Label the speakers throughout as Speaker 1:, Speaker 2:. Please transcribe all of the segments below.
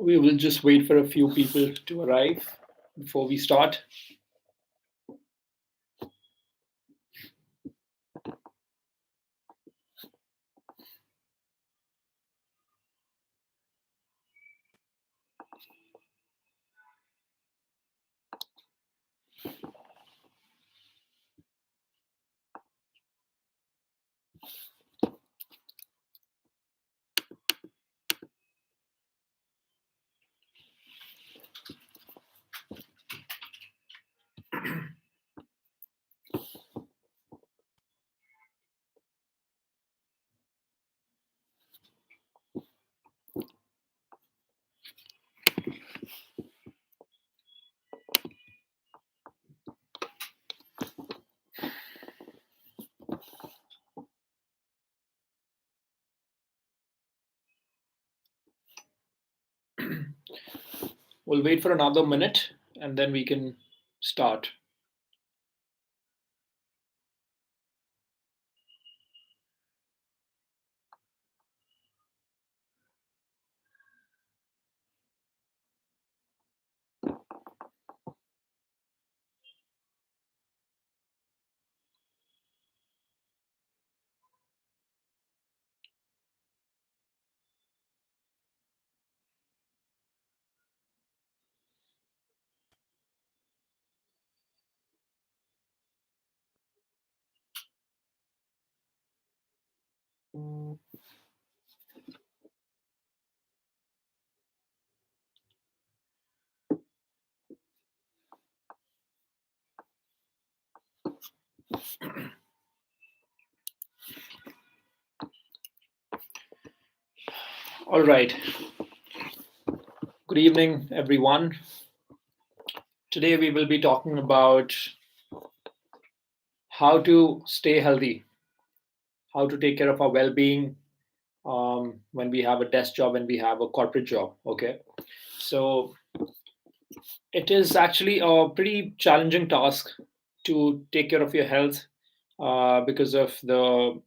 Speaker 1: We will just wait for a few people to arrive before we start. We'll wait for another minute and then we can start. All right. Good evening, everyone. Today we will be talking about how to stay healthy, how to take care of our well-being when we have a desk job, when we have a corporate job. Okay, so it is actually a pretty challenging task to take care of your health because of the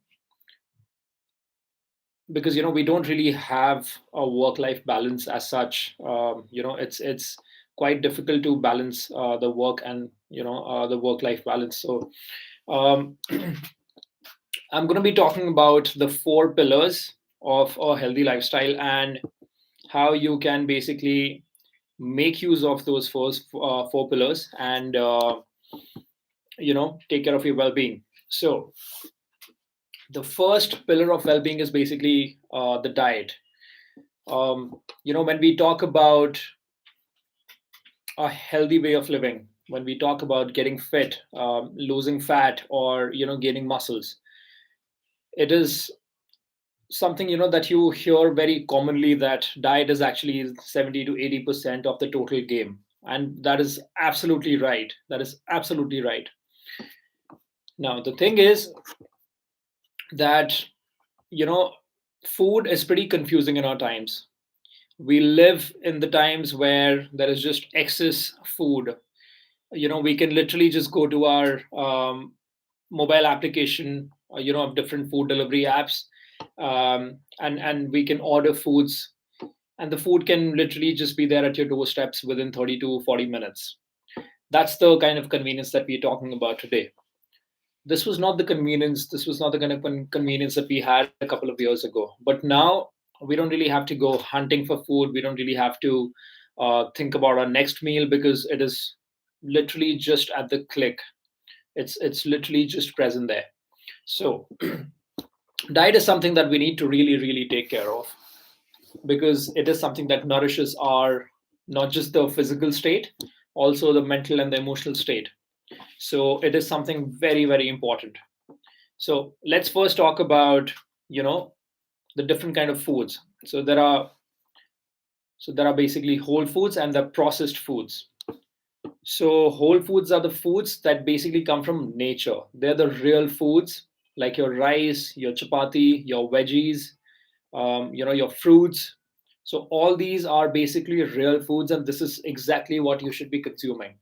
Speaker 1: because we don't really have a work-life balance as such. It's quite difficult to balance the work and the work-life balance. So um, I'm going to be talking about the four pillars of a healthy lifestyle and how you can basically make use of those four pillars and take care of your well-being. So the first pillar of well-being is basically the diet. When we talk about a healthy way of living, when we talk about getting fit, losing fat, or gaining muscles, it is something that you hear very commonly, that diet is actually 70 to 80% of the total game, and that is absolutely right. That is absolutely right. Now the thing is that you know food is pretty confusing in our times. We live in the times where there is just excess food. We can literally just go to our mobile application, of different food delivery apps, and we can order foods, and the food can literally just be there at your doorsteps within 30 to 40 minutes. That's the kind of convenience that we're talking about today. This was not the kind of convenience that we had a couple of years ago, but now we don't really have to go hunting for food. We don't really have to think about our next meal, because it is literally just at the click. It's literally just present there. So diet is something that we need to really really take care of, because it is something that nourishes our, not just the physical state, also the mental and the emotional state. So it is something very very important. So let's first talk about you know the different kind of foods. So there are basically whole foods and the processed foods. So whole foods are the foods that basically come from nature. They're the real foods, like your rice, your chapati, your veggies, your fruits. So all these are basically real foods, and this is exactly what you should be consuming.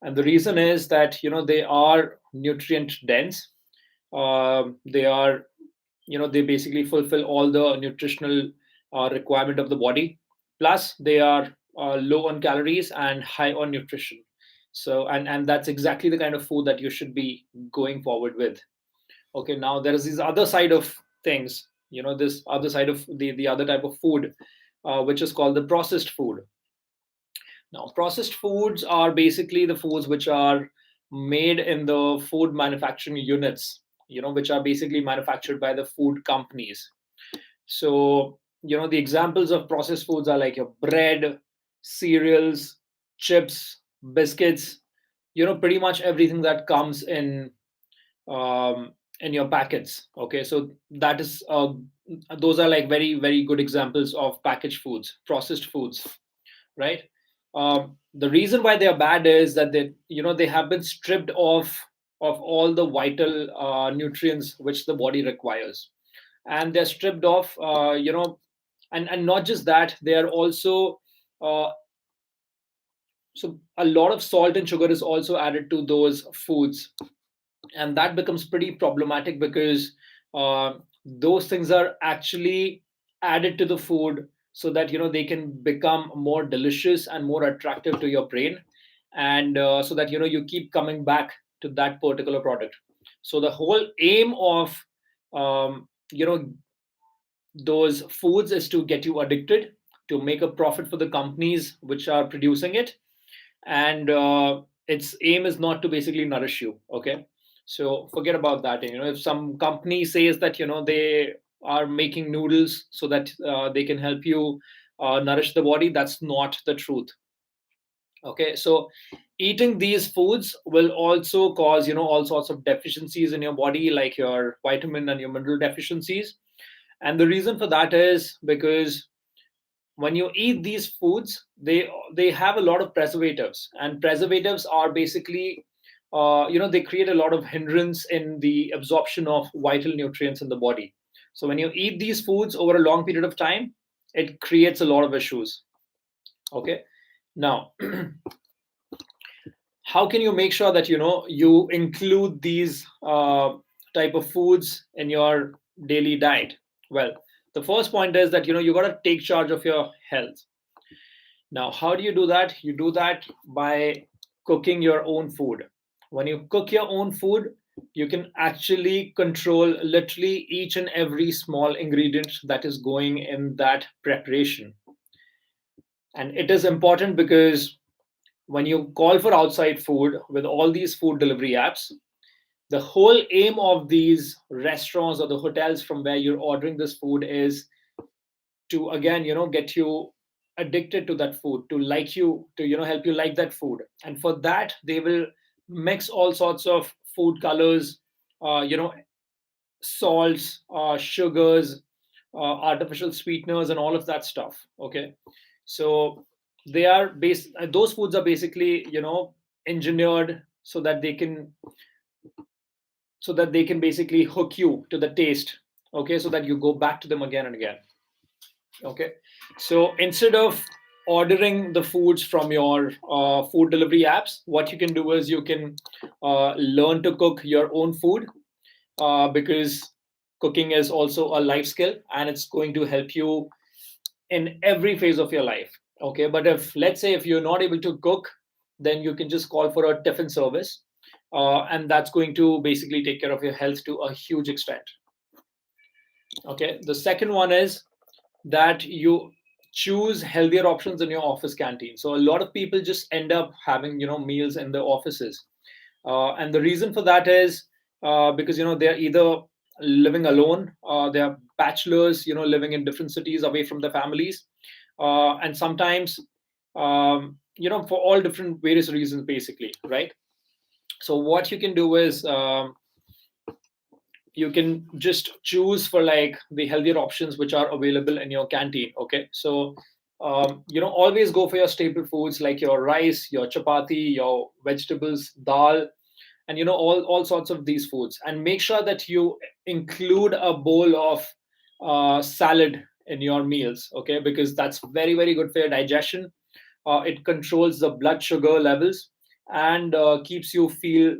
Speaker 1: And the reason is that they are nutrient dense. They are, they basically fulfill all the nutritional requirement of the body. Plus they are low on calories and high on nutrition. So and that's exactly the kind of food that you should be going forward with. Okay, now there is this other side of things, this other side of the other type of food, which is called the processed food. Now, processed foods are basically the foods which are made in the food manufacturing units, which are basically manufactured by the food companies. So, the examples of processed foods are like your bread, cereals, chips, biscuits, pretty much everything that comes in your packets. Okay, so that is those are like very, very good examples of packaged foods, processed foods, right? The reason why they are bad is that they have been stripped of all the vital nutrients which the body requires, and they're stripped off. And not just that, they are also uh, so a lot of salt and sugar is also added to those foods, and that becomes pretty problematic because those things are actually added to the food so that they can become more delicious and more attractive to your brain, and so that you keep coming back to that particular product. So the whole aim of those foods is to get you addicted, to make a profit for the companies which are producing it, and its aim is not to basically nourish you. Okay, so forget about that. If some company says that they are making noodles so that they can help you nourish the body, that's not the truth. Okay, so eating these foods will also cause all sorts of deficiencies in your body, like your vitamin and your mineral deficiencies. And the reason for that is because when you eat these foods, they have a lot of preservatives, and preservatives are basically they create a lot of hindrance in the absorption of vital nutrients in the body. So when you eat these foods over a long period of time, it creates a lot of issues. Okay, now how can you make sure that you include these type of foods in your daily diet? Well, the first point is that you got to take charge of your health. Now, how do you do that? You do that by cooking your own food. When you cook your own food, you can actually control literally each and every small ingredient that is going in that preparation. And it is important because when you call for outside food with all these food delivery apps, the whole aim of these restaurants or the hotels from where you're ordering this food is to again get you addicted to that food, to like you, to help you like that food. And for that they will mix all sorts of food colors, uh, you know salts, sugars, artificial sweeteners, and all of that stuff. Okay, so those foods are basically engineered so that they can basically hook you to the taste. Okay, so that you go back to them again and again. Okay, so instead of ordering the foods from your food delivery apps, what you can do is you can learn to cook your own food, because cooking is also a life skill and it's going to help you in every phase of your life. Okay, but if let's say if you're not able to cook, then you can just call for a tiffin service, and that's going to basically take care of your health to a huge extent. Okay, the second one is that you choose healthier options in your office canteen. So a lot of people just end up having meals in the offices, and the reason for that is because they're either living alone, they're bachelors, living in different cities away from their families, and sometimes for all different various reasons, basically, right? So what you can do is you can just choose for like the healthier options which are available in your canteen. Okay, so always go for your staple foods like your rice, your chapati, your vegetables, dal, and all sorts of these foods, and make sure that you include a bowl of salad in your meals. Okay, because that's very, very good for your digestion. It controls the blood sugar levels, and keeps you feel,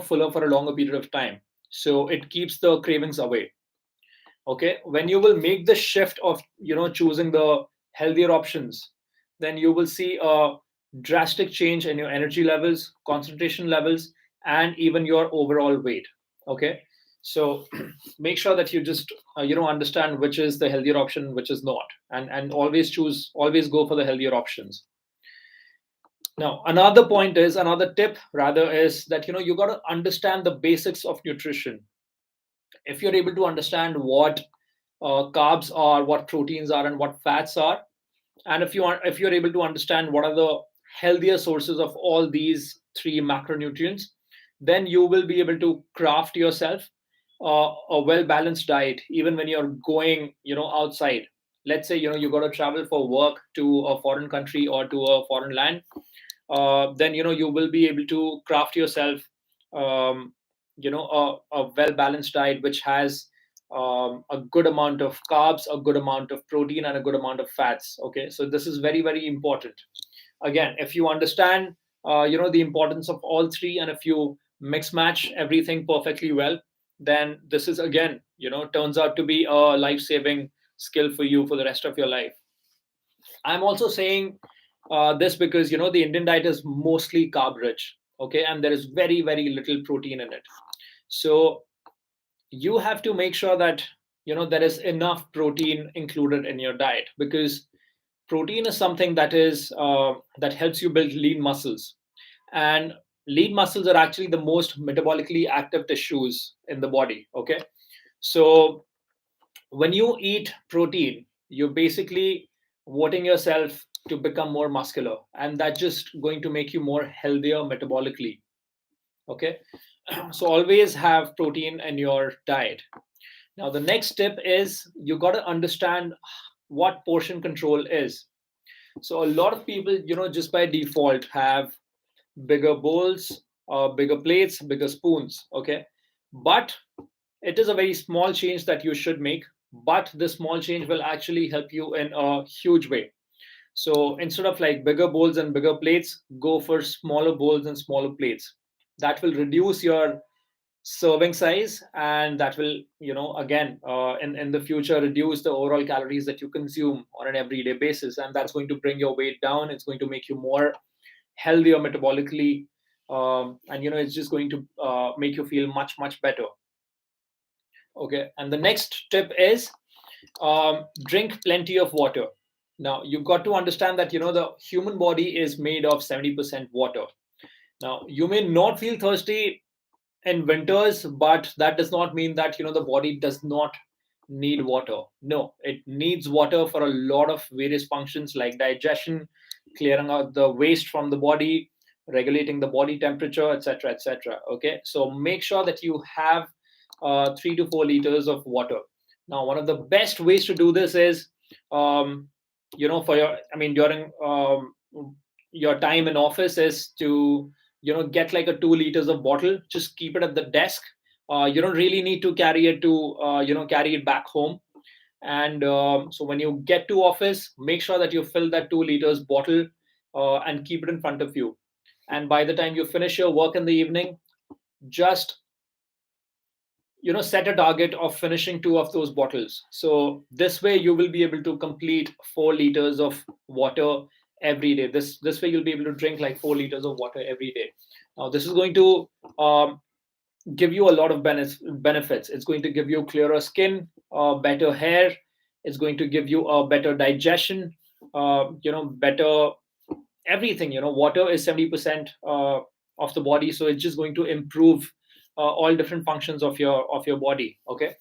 Speaker 1: fuller for a longer period of time. So it keeps the cravings away. Okay, when you will make the shift of, choosing the healthier options, then you will see a drastic change in your energy levels, concentration levels, and even your overall weight. Okay, so make sure that you just understand which is the healthier option, which is not, and always go for the healthier options. Now another tip rather is that, you got to understand the basics of nutrition. If you're able to understand what carbs are, what proteins are, and what fats are, and if you're able to understand what are the healthier sources of all these three macronutrients, then you will be able to craft yourself a well balanced diet, even when you're going, outside. Let's say, you got to travel for work to a foreign country or to a foreign land. Then, you will be able to craft yourself, um, a well balanced diet which has a good amount of carbs, a good amount of protein, and a good amount of fats. Okay, so this is very, very important. Again, if you understand the importance of all three, and if you mix match everything perfectly well, then this is, again, turns out to be a life saving skill for you for the rest of your life. I'm also saying this because, the Indian diet is mostly carb rich. Okay, and there is very, very little protein in it. So you have to make sure that, there is enough protein included in your diet, because protein is something that helps you build lean muscles. And lean muscles are actually the most metabolically active tissues in the body. Okay, so when you eat protein, you're basically voting yourself to become more muscular, and that's just going to make you more healthier metabolically. Okay, so always have protein in your diet. Now the next tip is, you got to understand what portion control is. So a lot of people, just by default, have bigger bowls, bigger plates, bigger spoons. Okay, but it is a very small change that you should make, but this small change will actually help you in a huge way. So instead of like bigger bowls and bigger plates, go for smaller bowls and smaller plates. That will reduce your serving size, and that will, again, in the future, reduce the overall calories that you consume on an everyday basis, and that's going to bring your weight down. It's going to make you more healthier metabolically, and it's just going to make you feel much, much better. Okay, and the next tip is, drink plenty of water. Now you've got to understand that, the human body is made of 70% water. Now you may not feel thirsty in winters, but that does not mean that, the body does not need water. No, it needs water for a lot of various functions like digestion, clearing out the waste from the body, regulating the body temperature, etc., etc. Okay, so make sure that you have 3 to 4 liters of water. Now one of the best ways to do this is, um, for your I mean during your time in office, is to, get like a 2 liters of bottle, just keep it at the desk. You don't really need to carry it to carry it back home. And so when you get to office, make sure that you fill that 2 liters bottle, and keep it in front of you. And by the time you finish your work in the evening, just, set a target of finishing two of those bottles. So this way you will be able to complete 4 liters of water every day. This way you'll be able to drink like 4 liters of water every day. Now this is going to give you a lot of benefits. It's going to give you clearer skin, better hair. It's going to give you a better digestion, better everything. Water is 70% of the body, so it's just going to improve all different functions of your body. Okay,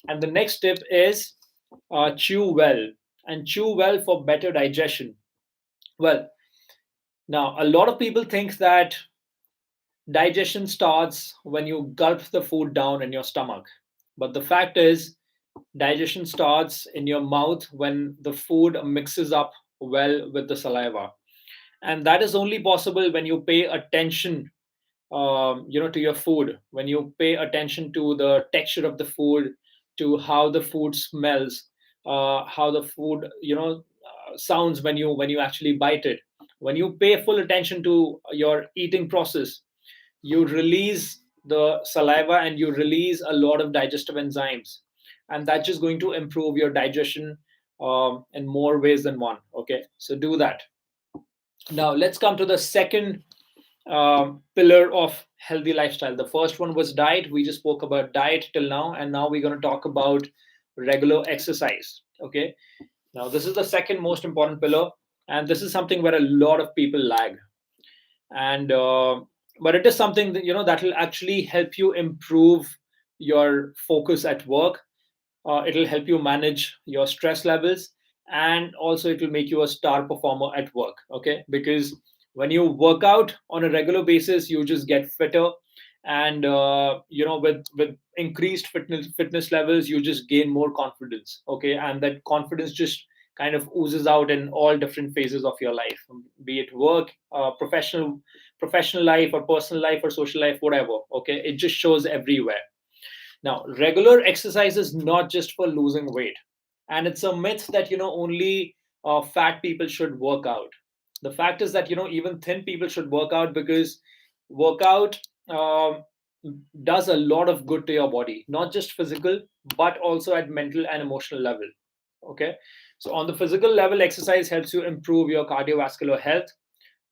Speaker 1: and the next tip is, chew well, and chew well for better digestion. Well, now a lot of people think that digestion starts when you gulp the food down in your stomach, but the fact is, digestion starts in your mouth when the food mixes up well with the saliva. And that is only possible when you pay attention, to your food, when you pay attention to the texture of the food, to how the food smells, how the food, sounds when you actually bite it, When you pay full attention to your eating process, you release the saliva and you release a lot of digestive enzymes, and that's just going to improve your digestion in more ways than one. Okay, so do that. Now let's come to the second pillar of healthy lifestyle. The first one was diet. We just spoke about diet till now, and now we're going to talk about regular exercise. Okay, now this is the second most important pillar, and this is something where a lot of people lag. And but it is something that that will actually help you improve your focus at work. It'll help you manage your stress levels, and also it will make you a star performer at work. Okay, because when you work out on a regular basis, you just get fitter, and with increased fitness levels, you just gain more confidence. Okay, and that confidence just kind of oozes out in all different phases of your life, be it work, professional life, or personal life, or social life, whatever. Okay, it just shows everywhere. Now, regular exercise is not just for losing weight, and it's a myth that only fat people should work out. The fact is that even thin people should work out, because workout does a lot of good to your body, not just physical, but also at mental and emotional level. Okay, so on the physical level, exercise helps you improve your cardiovascular health.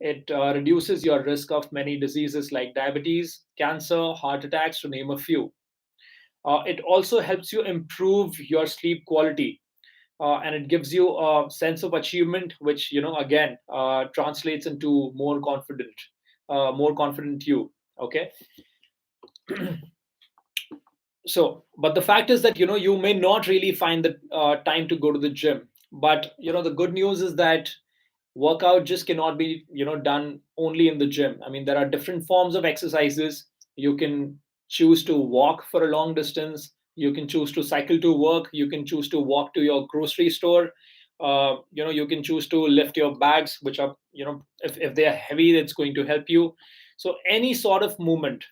Speaker 1: It reduces your risk of many diseases like diabetes, cancer, heart attacks, to name a few. It also helps you improve your sleep quality, and it gives you a sense of achievement, which again translates into more confident you. Okay, so but the fact is that you may not really find the time to go to the gym. But the good news is that workout just cannot be done only in the gym. I mean, there are different forms of exercises. You can choose to walk for a long distance, you can choose to cycle to work, you can choose to walk to your grocery store, you can choose to lift your bags, which are if they are heavy, it's going to help you. So any sort of movement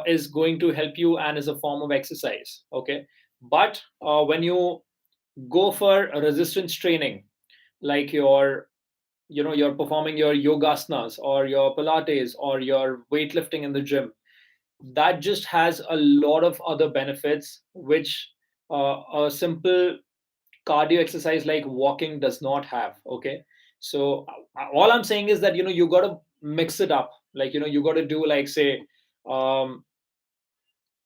Speaker 1: is going to help you and is a form of exercise. Okay, but when you go for a resistance training, like you're performing your yogasanas or your pilates or your weightlifting in the gym, that just has a lot of other benefits, which a simple cardio exercise like walking does not have. Okay, so all I'm saying is that you got to mix it up. Like you got to do, like, say, um,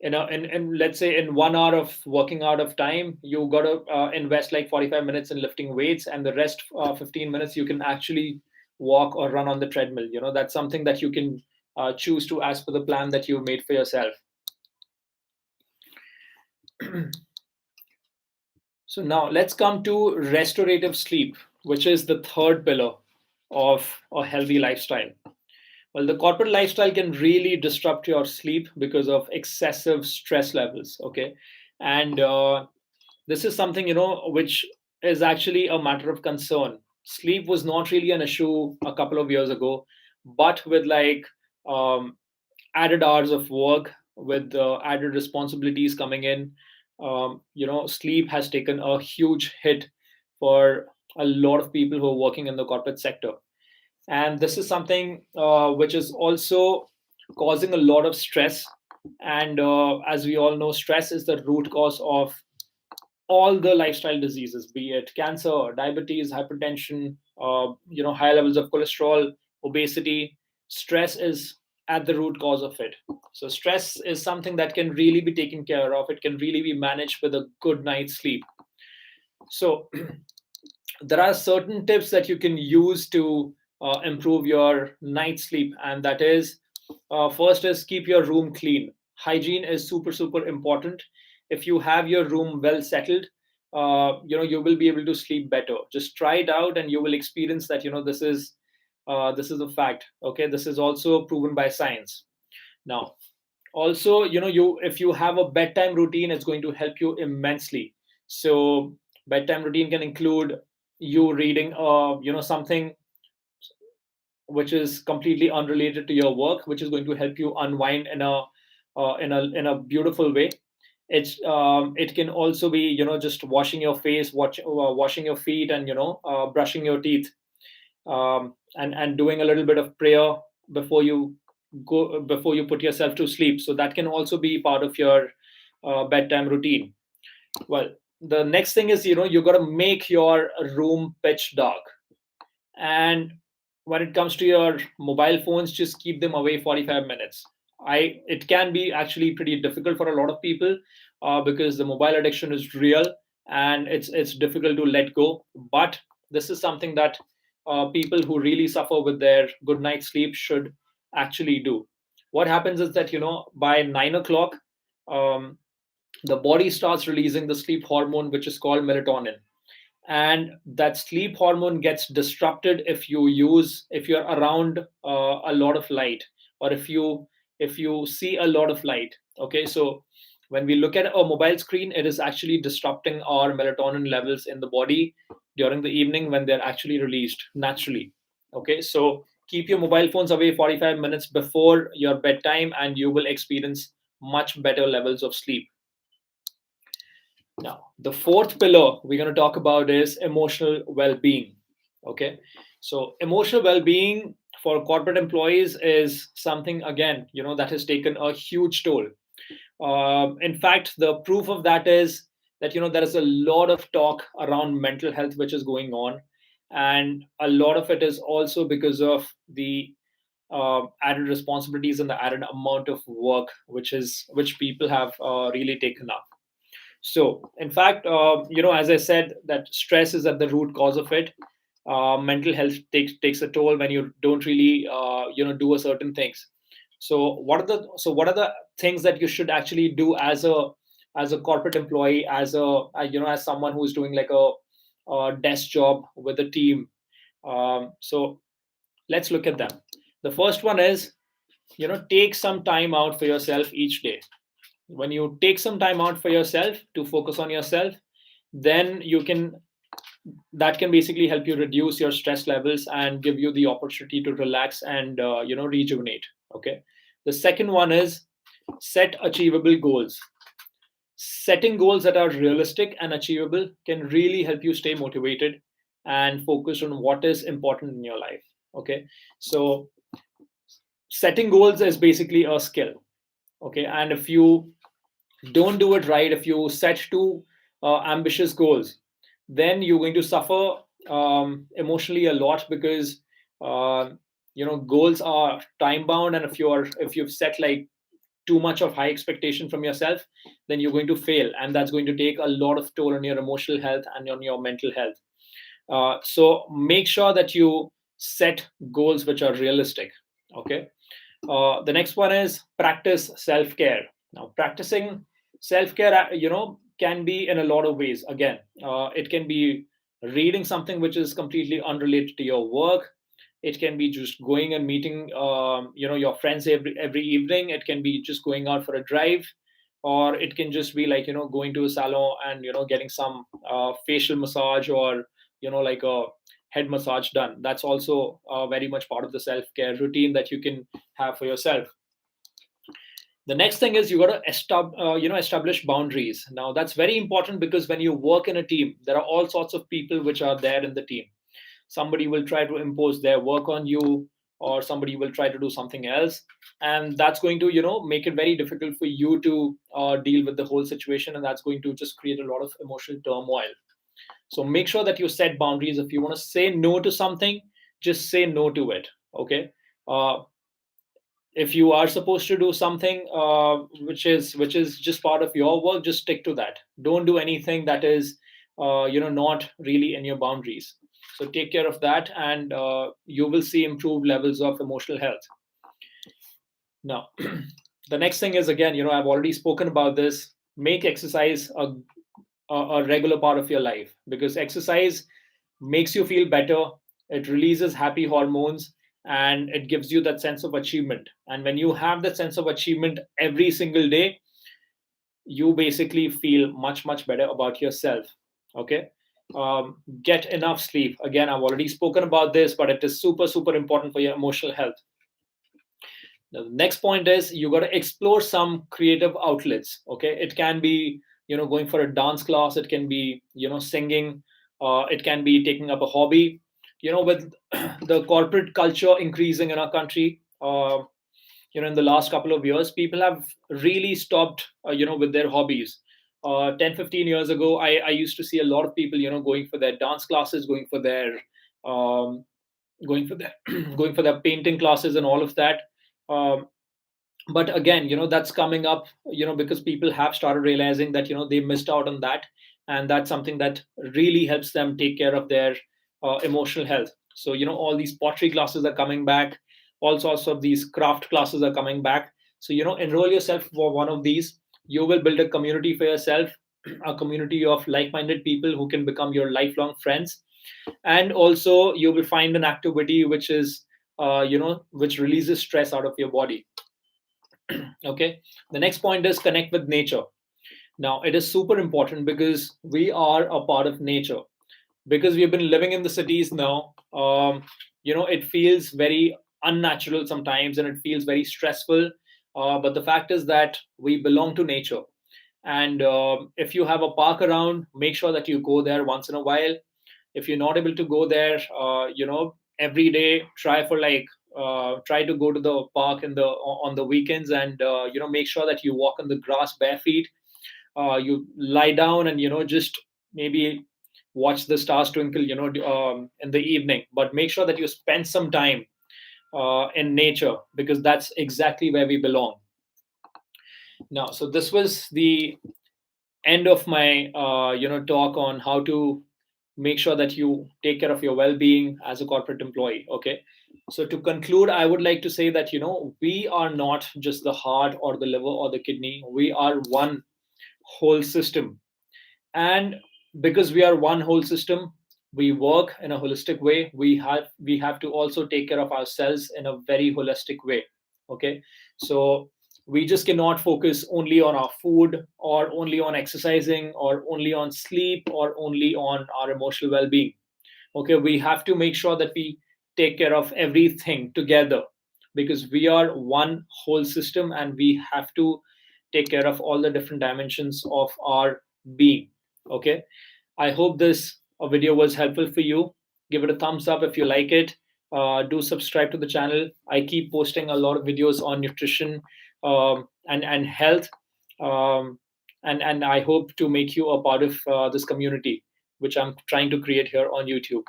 Speaker 1: in let's say in 1 hour of working out of time, you got to invest like 45 minutes in lifting weights, and the rest 15 minutes you can actually walk or run on the treadmill. That's something that you can choose to, as per the plan that you made for yourself. So now let's come to restorative sleep, which is the third pillar of a healthy lifestyle. Well, the corporate lifestyle can really disrupt your sleep because of excessive stress levels. Okay, and this is something which is actually a matter of concern. Sleep was not really an issue a couple of years ago, but with like um, added hours of work, with added responsibilities coming in, sleep has taken a huge hit for a lot of people who are working in the corporate sector. And this is something which is also causing a lot of stress. And as we all know, stress is the root cause of all the lifestyle diseases, be it cancer, diabetes, hypertension, high levels of cholesterol, obesity. Stress is at the root cause of it. So stress is something that can really be taken care of. It can really be managed with a good night's sleep. So there are certain tips that you can use to improve your night sleep, and that is, first is keep your room clean. Hygiene is super important. If you have your room well settled, you will be able to sleep better. Just try it out and you will experience that this is a fact. Okay, this is also proven by science. Now, also, you if you have a bedtime routine, it's going to help you immensely. So bedtime routine can include you reading something which is completely unrelated to your work, which is going to help you unwind in a beautiful way. It can also be just washing your face, washing your feet, and brushing your teeth. and doing a little bit of prayer before you before you put yourself to sleep. So that can also be part of your bedtime routine. Well, the next thing is, you got to make your room pitch dark. And when it comes to your mobile phones, just keep them away 45 minutes. It can be actually pretty difficult for a lot of people, because the mobile addiction is real, and it's difficult to let go. But this is something that people who really suffer with their good night's sleep should actually do. What happens is that, by 9 o'clock, um, the body starts releasing the sleep hormone, which is called melatonin. And that sleep hormone gets disrupted if you're around a lot of light, or if you see a lot of light. Okay, so when we look at a mobile screen, it is actually disrupting our melatonin levels in the body during the evening when they're actually released naturally. Okay, so keep your mobile phones away 45 minutes before your bedtime, and you will experience much better levels of sleep. Now, the fourth pillar we're going to talk about is emotional well being. Okay. So, emotional well being for corporate employees is something, again, that has taken a huge toll. In fact, the proof of that is that, there is a lot of talk around mental health which is going on. And a lot of it is also because of the added responsibilities and the added amount of work which people have really taken up. So, in fact, as I said, that stress is at the root cause of it. Mental health takes a toll when you don't really, do a certain things. So what are the things that you should actually do as a corporate employee, as someone who's doing like a desk job with a team? So let's look at them. The first one is, take some time out for yourself each day. When you take some time out for yourself to focus on yourself, then that can basically help you reduce your stress levels and give you the opportunity to relax and rejuvenate. Okay. The second one is, set achievable goals. Setting goals that are realistic and achievable can really help you stay motivated and focused on what is important in your life. Okay. So setting goals is basically a skill. Okay. And if you don't do it right, if you set too ambitious goals, then you're going to suffer emotionally a lot, because uh, goals are time bound, and if you've set like too much of high expectation from yourself, then you're going to fail, and that's going to take a lot of toll on your emotional health and on your mental health. So make sure that you set goals which are realistic. Okay. The next one is, practice self care. Now, practicing self care, can be in a lot of ways. Again, it can be reading something which is completely unrelated to your work. It can be just going and meeting, your friends every evening. It can be just going out for a drive, or it can just be like, going to a salon and getting some facial massage, or like a head massage done. That's also very much part of the self care routine that you can have for yourself. The next thing is, you got to establish boundaries. Now, that's very important, because when you work in a team, there are all sorts of people which are there in the team. Somebody will try to impose their work on you, or somebody will try to do something else, and that's going to make it very difficult for you to deal with the whole situation, and that's going to just create a lot of emotional turmoil. So make sure that you set boundaries. If you want to say no to something, just say no to it. Okay. If you are supposed to do something which is just part of your work, just stick to that. Don't do anything that is not really in your boundaries. So take care of that, and you will see improved levels of emotional health. Now, the next thing is, again, I've already spoken about this. Make exercise a regular part of your life, because exercise makes you feel better. It releases happy hormones, and it gives you that sense of achievement. And when you have that sense of achievement every single day, you basically feel much, much better about yourself. Okay. Get enough sleep. Again, I've already spoken about this, but it is super, super important for your emotional health. The next point is, you got to explore some creative outlets. Okay, it can be going for a dance class. It can be singing. It can be taking up a hobby. with the corporate culture increasing in our country, in the last couple of years, people have really stopped, with their hobbies. 10, 15 years ago, I used to see a lot of people, going for their dance classes, um, going for their going for their painting classes and all of that. Um, but again, that's coming up, because people have started realizing that, they missed out on that, and that's something that really helps them take care of their emotional health. So, all these pottery classes are coming back, all sorts of these craft classes are coming back. So, enroll yourself for one of these. You will build a community for yourself, a community of like-minded people who can become your lifelong friends. And also you will find an activity which is, which releases stress out of your body. Okay. The next point is connect with nature. Now it is super important because we are a part of nature. Because we've been living in the cities now, it feels very unnatural sometimes, and it feels very stressful. But the fact is that we belong to nature. And if you have a park around, make sure that you go there once in a while. If you're not able to go there, every day, try to go to the park on the weekends, and make sure that you walk on the grass bare feet. You lie down and, just maybe watch the stars twinkle, in the evening. But make sure that you spend some time in nature, because that's exactly where we belong. Now, so this was the end of my talk on how to make sure that you take care of your well-being as a corporate employee. Okay. So to conclude, I would like to say that, we are not just the heart or the liver or the kidney. We are one whole system. And because we are one whole system, we work in a holistic way. We have to also take care of ourselves in a very holistic way. Okay. So we just cannot focus only on our food, or only on exercising, or only on sleep, or only on our emotional well-being. Okay. We have to make sure that we take care of everything together, because we are one whole system, and we have to take care of all the different dimensions of our being. Okay. I hope this video was helpful for you. Give it a thumbs up if you like it. Do subscribe to the channel. I keep posting a lot of videos on nutrition, and health, um, and I hope to make you a part of this community, which I'm trying to create here on YouTube.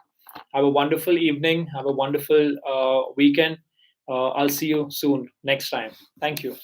Speaker 1: Have a wonderful evening. Have a wonderful weekend. I'll see you soon next time. Thank you.